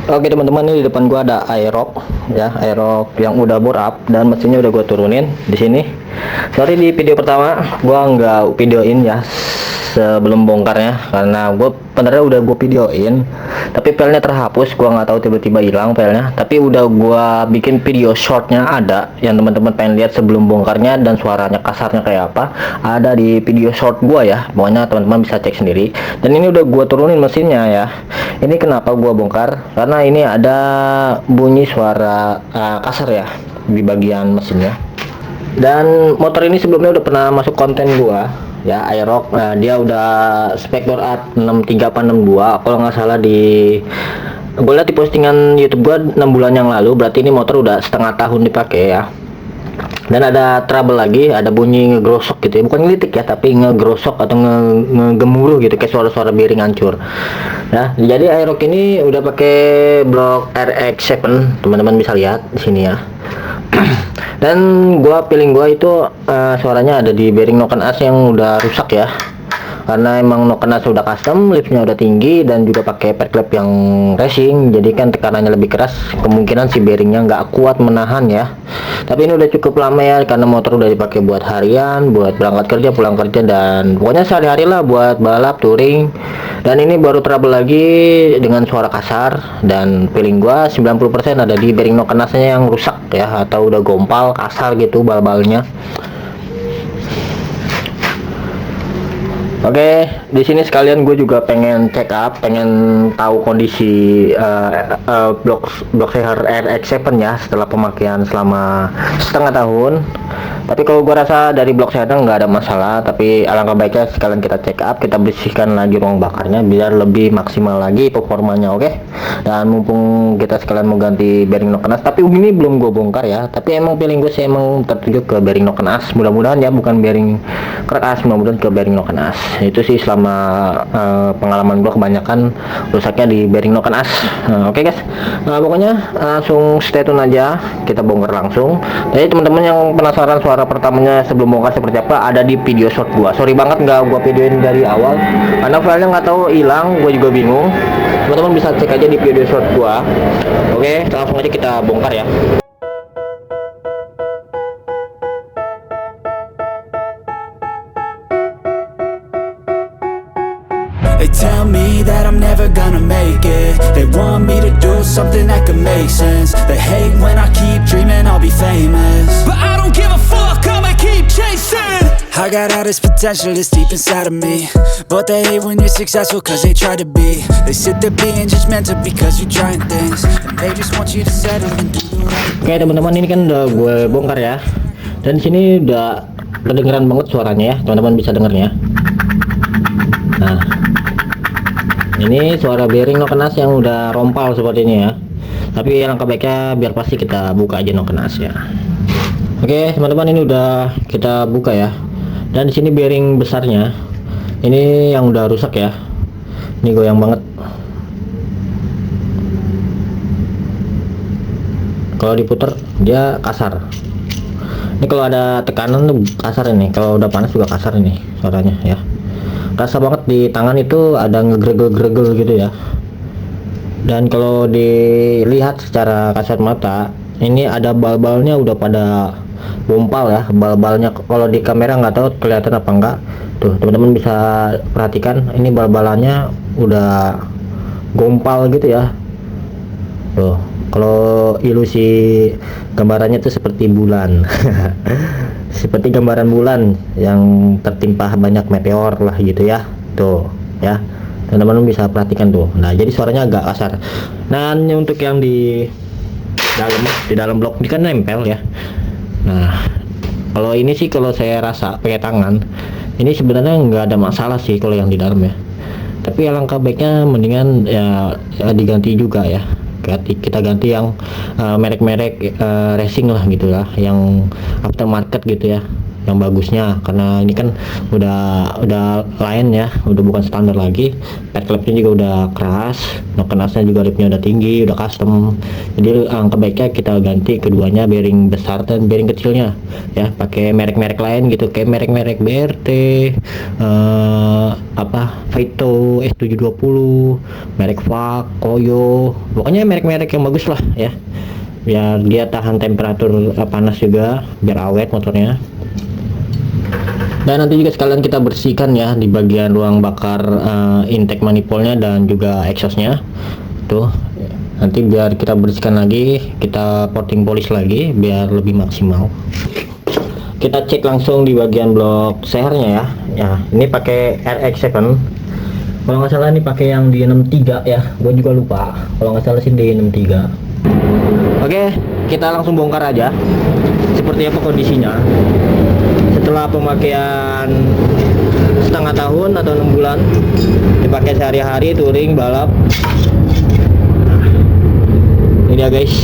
Oke teman-teman, ini di depan gua ada Aerox ya, Aerox yang udah bore up dan mesinnya udah gua turunin di sini. Sorry di video pertama gua nggak videoin ya sebelum bongkarnya, karena gue benernya udah gue videoin tapi filenya terhapus, gua nggak tahu tiba-tiba hilang filenya. Tapi udah gua bikin video shortnya ada, yang teman-teman pengen lihat sebelum bongkarnya dan suaranya kasarnya kayak apa, ada di video short gua ya. Pokoknya teman-teman bisa cek sendiri. Dan ini udah gua turunin mesinnya ya. Ini kenapa gua bongkar, karena ini ada bunyi suara kasar ya di bagian mesinnya. Dan motor ini sebelumnya udah pernah masuk konten gua ya, Aerox. Dia udah spek bore up 63 apa 62 kalau nggak salah. Gue lihat di postingan YouTube gua 6 bulan yang lalu, berarti ini motor udah setengah tahun dipakai ya. Dan ada trouble lagi, ada bunyi ngegrosok gitu ya, bukan ngelitik ya, tapi ngegrosok atau ngegemuruh gitu, kayak suara-suara bearing hancur. Nah, jadi Aerox ini udah pakai blok RX7, teman-teman bisa lihat di sini ya. Dan feeling gua itu suaranya ada di bearing noken as yang udah rusak ya, karena emang noken as udah custom, liftnya udah tinggi dan juga pakai pad klep yang racing, jadi kan tekanannya lebih keras, kemungkinan si bearingnya nggak kuat menahan ya. Tapi ini udah cukup lama ya, karena motor udah dipakai buat harian, buat berangkat kerja, pulang kerja, dan pokoknya sehari-hari lah buat balap touring. Dan ini baru trouble lagi dengan suara kasar, dan feeling gua 90% ada di bearing noken asnya yang rusak ya, atau udah gompal kasar gitu bal-balnya. Oke, di sini sekalian gue juga pengen check up, pengen tahu kondisi blok seher RX7 ya setelah pemakaian selama setengah tahun. Tapi kalau gue rasa dari blok seher nggak ada masalah, tapi alangkah baiknya sekalian kita check up, kita bersihkan lagi ruang bakarnya biar lebih maksimal lagi performanya, oke? Dan mumpung kita sekalian mau ganti bearing noken as, tapi ini belum gue bongkar ya, tapi emang feeling gue sih emang tertuju ke bearing noken as, mudah-mudahan ya, bukan bearing crack as, mudah-mudahan ke bearing noken as. Itu sih selama pengalaman gue kebanyakan rusaknya di bearing noken as. Oke guys, pokoknya langsung stay tune aja, kita bongkar langsung. Jadi teman-teman yang penasaran suara pertamanya sebelum bongkar seperti apa, ada di video short gua. Sorry banget nggak gua videoin dari awal karena filenya nggak tahu hilang, gue juga bingung. Teman-teman bisa cek aja di video short gua. Oke, langsung aja kita bongkar ya. They tell me that I'm never gonna make it. They want me to do something that could make sense. They hate when I keep dreaming I'll be famous, but I don't give a fuck, I'ma keep chasing. I got all this potential that's deep inside of me, but they hate when you're successful cause they try to be. They sit there being judgmental because you're trying things, and they just want you to settle and do the right. Oke teman-teman, ini kan udah gue bongkar ya. Dan sini udah kedengeran banget suaranya ya, teman-teman bisa dengernya. Nah, ini suara bearing noken as yang udah rompal seperti ini ya. Tapi alangkah baiknya biar pasti kita buka aja noken as ya. Oke teman-teman, ini udah kita buka ya. Dan di sini bearing besarnya ini yang udah rusak ya. Ini goyang banget. Kalau diputer dia kasar. Ini kalau ada tekanan tuh kasar ini. Kalau udah panas juga kasar ini suaranya ya. Rasa banget di tangan itu ada ngegregel-gregel gitu ya. Dan kalau dilihat secara kasat mata, ini ada bal-balnya udah pada gompal ya, bal-balnya. Kalau di kamera nggak tahu kelihatan apa enggak. Tuh teman-teman bisa perhatikan, ini bal-balannya udah gompal gitu ya. Tuh, kalau ilusi gambarannya tuh seperti bulan. Seperti gambaran bulan yang tertimpa banyak meteor lah gitu ya. Tuh ya, teman-teman bisa perhatikan tuh. Nah jadi suaranya agak kasar. Nah untuk yang di dalam blok ini kan nempel ya. Nah kalau ini sih, kalau saya rasa pakai tangan ini sebenarnya nggak ada masalah sih kalau yang di dalam ya. Tapi alangkah baiknya mendingan ya diganti juga ya. Kita ganti yang merek-merek racing lah gitu ya, yang aftermarket gitu ya. yang bagusnya, karena ini kan udah lain ya, udah bukan standar lagi. Pad klepnya juga udah keras, noken asnya juga lipnya udah tinggi, udah custom. Jadi angka baiknya kita ganti keduanya, bearing besar dan bearing kecilnya ya, pakai merek-merek lain gitu, kayak merek-merek BRT, Vito S720, merek VAK, Koyo, pokoknya merek-merek yang bagus lah ya, biar dia tahan temperatur panas juga, biar awet motornya. Dan nanti juga sekalian kita bersihkan ya di bagian ruang bakar intake manifoldnya dan juga exhaustnya tuh. Nanti biar kita bersihkan lagi, kita coating polish lagi biar lebih maksimal. Kita cek langsung di bagian blok sehernya ya. Ya, ini pakai RX7. Kalau nggak salah ini pakai yang di 63 ya. Gue juga lupa. Kalau nggak salah sih di 63. Oke, kita langsung bongkar aja. Seperti apa kondisinya. Setelah pemakaian setengah tahun atau 6 bulan, dipakai sehari-hari touring balap. Ini dia guys.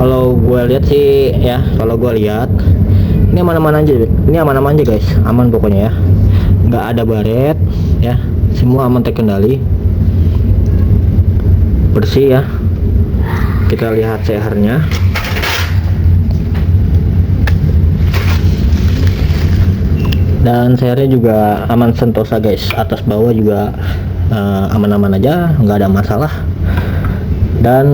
Kalau gue lihat sih ya, kalau gue lihat ini aman-aman aja, guys, aman pokoknya ya, nggak ada baret ya, semua aman terkendali, bersih ya. Kita lihat sehernya. Dan sehernya juga aman sentosa guys, atas bawah juga aman-aman aja, nggak ada masalah. Dan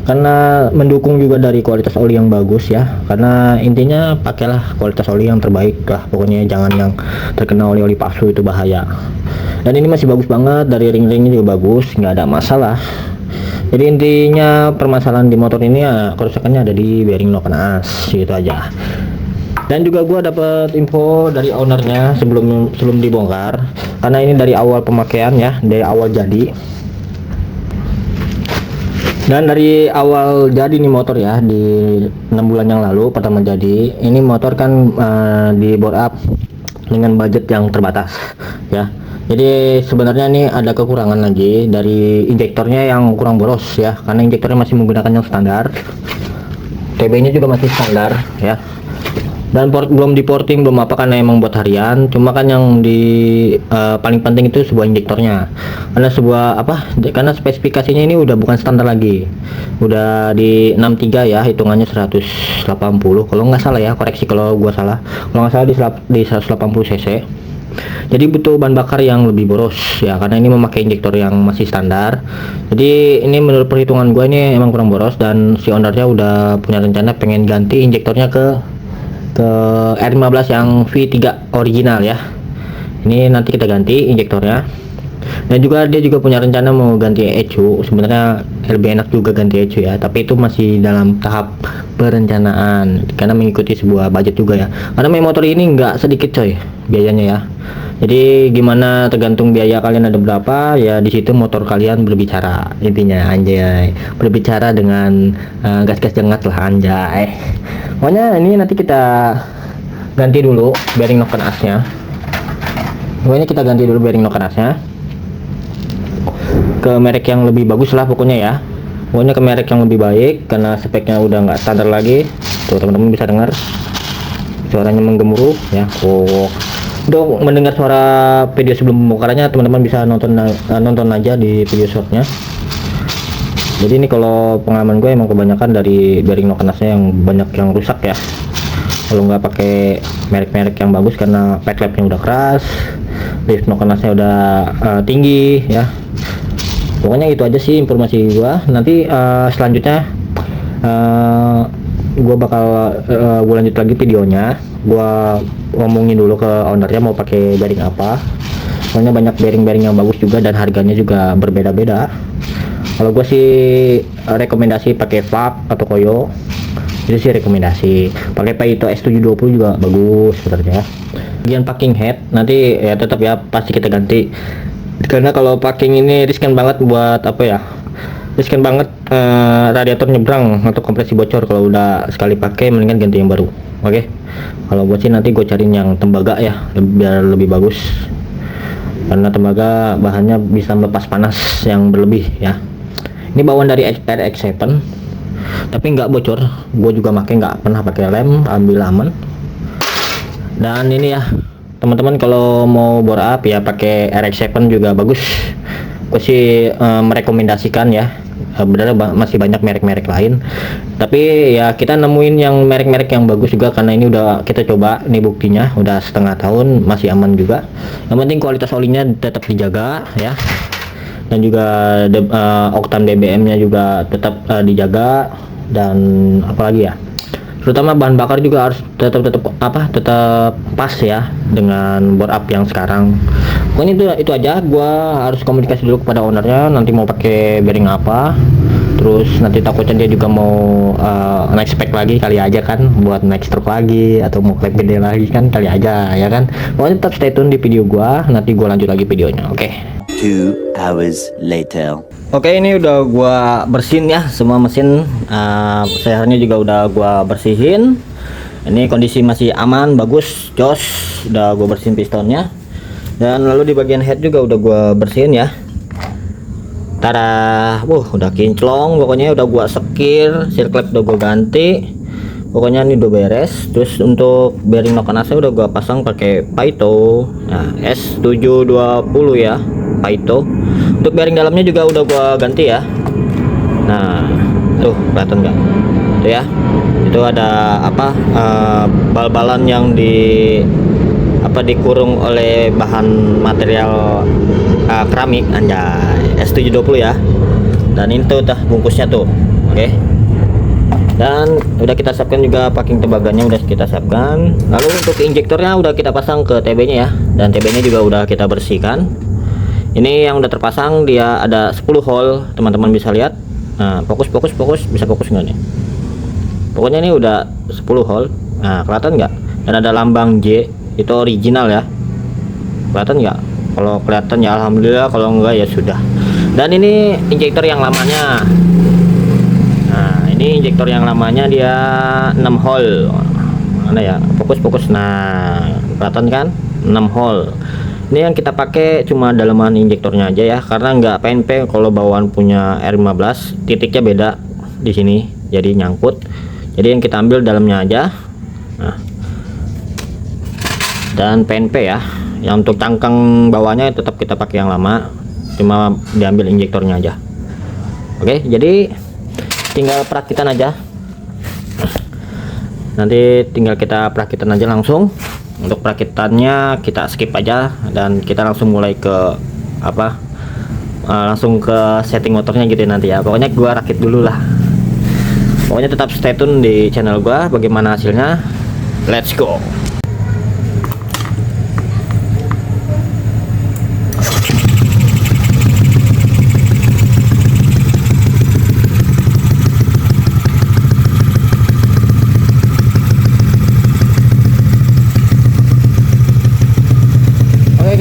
karena mendukung juga dari kualitas oli yang bagus ya, karena intinya pakailah kualitas oli yang terbaik lah pokoknya, jangan yang terkena oli-oli palsu, itu bahaya. Dan ini masih bagus banget, dari ring-ringnya juga bagus, nggak ada masalah. Jadi intinya permasalahan di motor ini ya, kerusakannya ada di bearing noken as, gitu aja. Dan juga gua dapat info dari ownernya sebelum dibongkar, karena ini dari awal pemakaian ya, dari awal jadi. Dan dari awal jadi nih motor ya, di 6 bulan yang lalu pertama jadi, ini motor kan di bore up dengan budget yang terbatas ya. Jadi sebenarnya ini ada kekurangan lagi dari injektornya yang kurang boros ya, karena injektornya masih menggunakan yang standar, TB nya juga masih standar ya. Dan belum di porting, belum apa, karena emang buat harian. Cuma kan yang di paling penting itu sebuah injektornya, karena spesifikasinya ini udah bukan standar lagi, udah di 63 ya, hitungannya 180 kalau nggak salah ya, koreksi kalau gua salah, kalau nggak salah di 180 cc. Jadi butuh bahan bakar yang lebih boros ya, karena ini memakai injektor yang masih standar. Jadi ini menurut perhitungan gua ini emang kurang boros, dan si ownernya udah punya rencana pengen ganti injektornya ke R15 yang V3 original ya. Ini nanti kita ganti injektornya. Dan juga dia juga punya rencana mau ganti ECU. Sebenarnya lebih enak juga ganti ECU ya, tapi itu masih dalam tahap perencanaan karena mengikuti sebuah budget juga ya. Karena main motor ini nggak sedikit coy biayanya ya. Jadi gimana, tergantung biaya kalian ada berapa ya, di situ motor kalian berbicara. Intinya anjay, berbicara dengan gas-gas jengat lah anjay. Pokoknya ini nanti kita ganti dulu bearing noken asnya. Pokoknya kita ganti dulu bearing noken asnya ke merek yang lebih bagus lah pokoknya ya. Pokoknya ke merek yang lebih baik, karena speknya udah nggak standar lagi. Tuh teman-teman bisa dengar suaranya menggemuruh ya. Untuk mendengar suara video sebelum pembongkarannya, teman-teman bisa nonton aja di video shortnya. Jadi ini kalau pengalaman gue emang kebanyakan dari bearing noken asnya yang banyak yang rusak ya, kalau nggak pakai merek-merek yang bagus, karena pad klepnya udah keras, lift noken asnya udah tinggi ya. Pokoknya itu aja sih informasi gua. Nanti selanjutnya gua bakal gua lanjut lagi videonya. Gua ngomongin dulu ke ownernya mau pakai bearing apa. Soalnya banyak bearing-bearing yang bagus juga dan harganya juga berbeda-beda. Kalau gua sih rekomendasi pakai VAK atau Koyo. Itu sih rekomendasi. Pakai Vito S720 juga bagus sebenarnya. Bagian packing head nanti ya tetap ya pasti kita ganti. Karena kalau packing ini riskan banget buat riskan banget radiator nyebrang atau kompresi bocor. Kalau udah sekali pakai mendingan ganti yang baru. Oke. Kalau buat sih nanti gue cariin yang tembaga ya, biar lebih bagus. Karena tembaga bahannya bisa melepas panas yang berlebih ya. Ini bawaan dari RX7. tapi nggak bocor. Gue juga nggak pernah pakai lem, alhamdulillah aman. Dan ini ya teman-teman, kalau mau bore up ya pakai RX7 juga bagus. Gue sih merekomendasikan ya. Benar masih banyak merek-merek lain, tapi ya kita nemuin yang merek-merek yang bagus juga, karena ini udah kita coba, ini buktinya udah setengah tahun masih aman juga. Yang penting kualitas olinya tetap dijaga ya, dan juga oktan BBM-nya juga tetap dijaga, dan apalagi ya, terutama bahan bakar juga harus tetap pas ya dengan bore up yang sekarang. Pokoknya itu aja. Gua harus komunikasi dulu kepada ownernya nanti mau pakai bearing apa, terus nanti takutnya dia juga mau naik spek lagi kali aja kan, buat naik stroke lagi atau mau klep gede lagi kan kali aja ya kan. Pokoknya tetap stay tune di video gua, nanti gua lanjut lagi videonya. Oke. 2 hours later. Oke, ini udah gua bersihin ya semua mesin, seharnya juga udah gua bersihin. Ini kondisi masih aman, bagus, jos. Udah gua bersihin pistonnya, dan lalu di bagian head juga udah gua bersihin ya. Tada, udah kinclong, pokoknya udah gua sekir, seal clamp udah gua ganti. Pokoknya ini udah beres. Terus untuk bearing noken AC udah gua pasang pakai Paito, nah, S720 ya, Paito. Untuk bearing dalamnya juga udah gua ganti ya. Nah, tuh kelihatan nggak? Tuh ya, itu ada bal-balan yang dikurung oleh bahan material keramik, anjay, S720 ya. Dan ini tuh bungkusnya tuh, oke. Dan udah kita siapkan juga packing tembaganya, udah kita siapkan. Lalu untuk injektornya udah kita pasang ke TB nya ya, dan TB nya juga udah kita bersihkan. Ini yang udah terpasang, dia ada 10 hole, teman-teman bisa lihat. Nah, fokus, bisa fokus nggak nih? Pokoknya ini udah 10 hole. Nah, kelihatan nggak? Dan ada lambang J, itu original ya. Kelihatan nggak? Kalau kelihatan ya alhamdulillah, kalau enggak ya sudah. Dan ini injektor yang lamanya. Nah, ini injektor yang lamanya, dia 6 hole. Mana ya? Fokus. Nah, kelihatan kan? 6 hole. Ini yang kita pakai cuma dalaman injektornya aja ya, karena nggak PNP. Kalau bawaan punya R15 titiknya beda di sini, jadi nyangkut. Jadi yang kita ambil dalamnya aja. Nah, dan PNP ya. Yang untuk cangkang bawahnya tetap kita pakai yang lama, cuma diambil injektornya aja. Oke, jadi tinggal perakitan aja. Nanti tinggal kita perakitan aja langsung. Untuk perakitannya kita skip aja, dan kita langsung mulai ke langsung ke setting motornya gitu nanti ya. Pokoknya gua rakit dulu lah. Pokoknya tetap stay tune di channel gua bagaimana hasilnya. Let's go.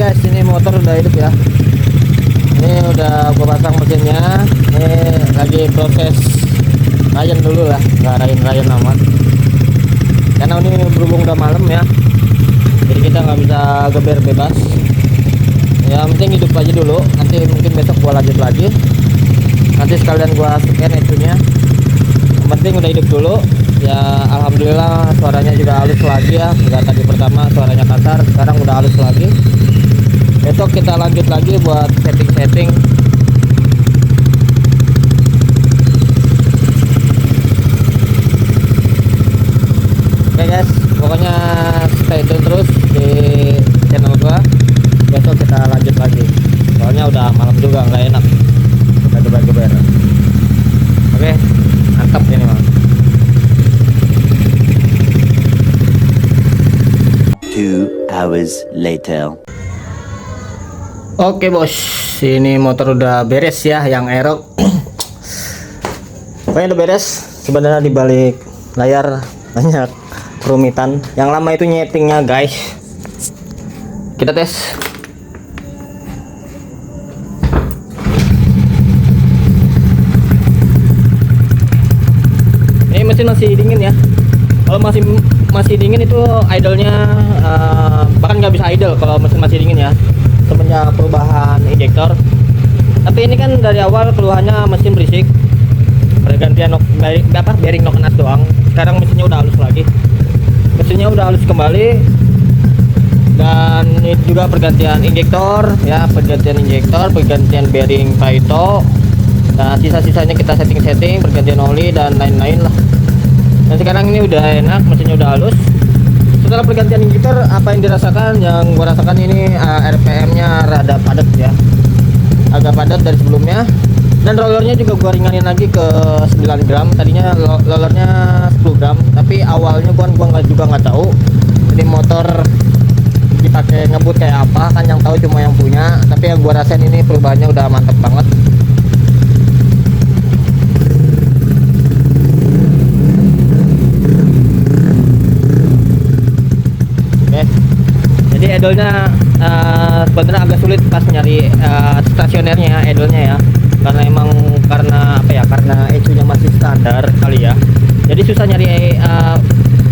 Guys, ini motor udah hidup ya. Ini udah gua pasang mesinnya. Ini lagi proses rayon dulu lah, nggak rayon amat, karena ini berhubung udah malam ya, jadi kita nggak bisa geber bebas. Ya penting hidup aja dulu, nanti mungkin besok gua lanjut lagi, nanti sekalian gua scan itunya. Yang penting udah hidup dulu ya. Alhamdulillah suaranya juga halus lagi ya, nggak tadi pertama suaranya kasar, sekarang udah halus lagi. Besok kita lanjut lagi buat setting-setting. Oke guys, pokoknya stay tune terus di channel gua. Besok kita lanjut lagi, soalnya udah malam juga, nggak enak udah geber-geber. Oke, mantap ini mah. 2 hours later. Oke bos, ini motor udah beres ya, yang aerok. Pokoknya udah beres. Sebenarnya di balik layar banyak kerumitan. Yang lama itu nyetingnya guys. Kita tes. Ini mesin masih dingin ya. Kalau masih dingin itu idle-nya bahkan nggak bisa idle kalau mesin masih dingin ya, semenjak perubahan injektor. Tapi ini kan dari awal keluhannya mesin berisik, pergantian bearing no kenas doang. Sekarang mesinnya udah halus lagi, mesinnya udah halus kembali. Dan ini juga pergantian injektor ya, pergantian bearing Taito. Nah, sisa-sisanya kita setting, pergantian oli dan lain-lain lah. Dan sekarang ini udah enak, mesinnya udah halus. Setelah pergantian injektor, apa yang dirasakan? Yang gua rasakan ini RPM-nya rada padat ya, agak padat dari sebelumnya. Dan rollernya juga gua ringanin lagi ke 9 gram. Tadinya rollernya 10 gram, tapi awalnya gua nggak tahu ini motor dipakai ngebut kayak apa, kan yang tahu cuma yang punya. Tapi yang gua rasain ini perubahannya udah mantep banget. Oke, jadi idolnya sebenarnya agak sulit pas nyari stasionernya, idolnya ya, karena karena ECU-nya masih standar kali ya. Jadi susah nyari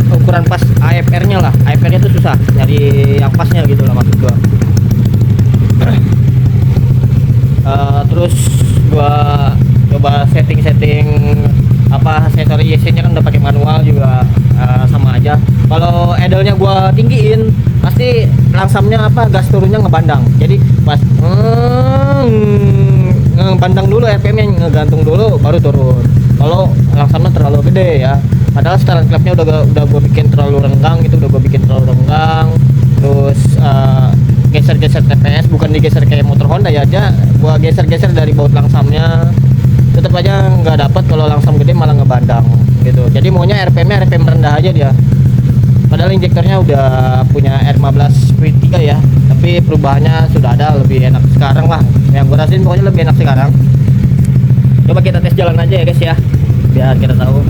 ukuran pas AFR-nya lah. AFR-nya tuh susah nyari yang pasnya gitu lah maksud gua. Terus gua coba setting aksesori EC-nya kan udah pakai manual juga, sama aja. Kalau idle-nya gua tinggiin, pasti langsamnya gas turunnya ngebandang. Jadi pas ngebandang dulu, RPM-nya ngegantung dulu baru turun. Kalau langsamnya terlalu gede ya, padahal setelan klapnya udah gue bikin terlalu renggang gitu, terus geser-geser TPS, bukan digeser kayak motor Honda ya, aja gua geser-geser dari baut langsamnya, tetap aja nggak dapat. Kalau langsam gede malah ngebandang gitu. Jadi maunya RPM-nya RPM rendah aja dia, padahal injektornya udah punya R15 V3 ya, tapi perubahannya sudah ada, lebih enak sekarang lah. Yang gue rasain pokoknya lebih enak sekarang. Coba kita tes jalan aja ya guys ya, biar kita tahu.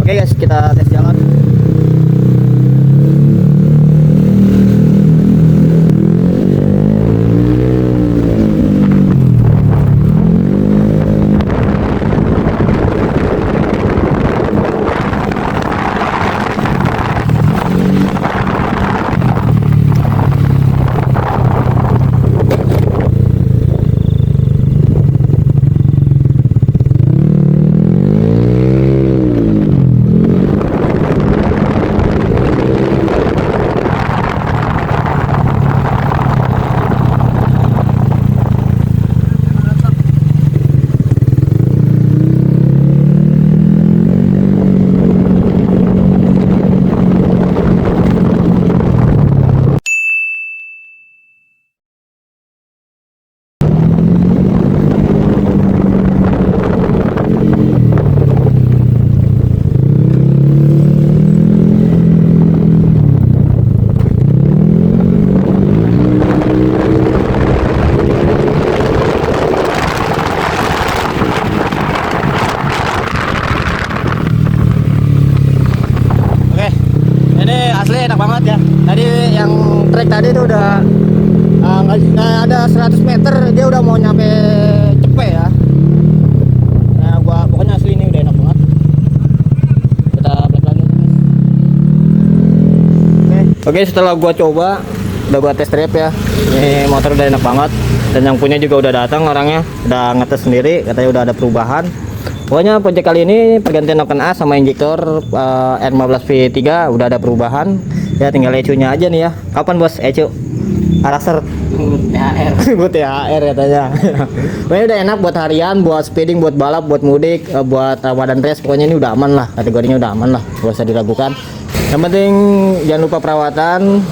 Oke guys, kita tes jalan. Enak banget ya. Tadi yang trek tadi itu udah nggak ada 100 meter dia udah mau nyampe Cepet ya. Nah pokoknya asli ini udah enak banget. Kita balik lagi. Oke, setelah gua coba, udah gua test drive ya, ini motor udah enak banget. Dan yang punya juga udah datang orangnya, udah ngetes sendiri, katanya udah ada perubahan. Pokoknya project kali ini pergantian noken as sama injektor R15 V3 udah ada perubahan ya, tinggal ECU-nya aja nih ya. Kapan bos ECU? Karakter THR. Buat THR katanya. Pokoknya udah enak buat harian, buat speeding, buat balap, buat mudik, buat Ramadan race. Pokoknya ini udah aman lah, kategorinya udah aman lah, gak usah diragukan. Yang penting jangan lupa perawatan,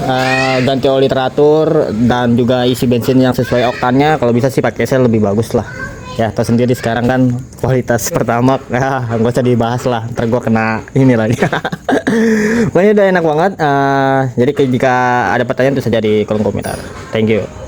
ganti oli teratur, dan juga isi bensin yang sesuai oktannya. Kalau bisa sih pakai sel lebih bagus lah. Ya, tahu sendiri sekarang kan kualitas pertamax, nggak usah dibahas lah, ntar gua kena ini lagi. Pokoknya udah enak banget. Jadi jika ada pertanyaan itu saja di kolom komentar. Thank you.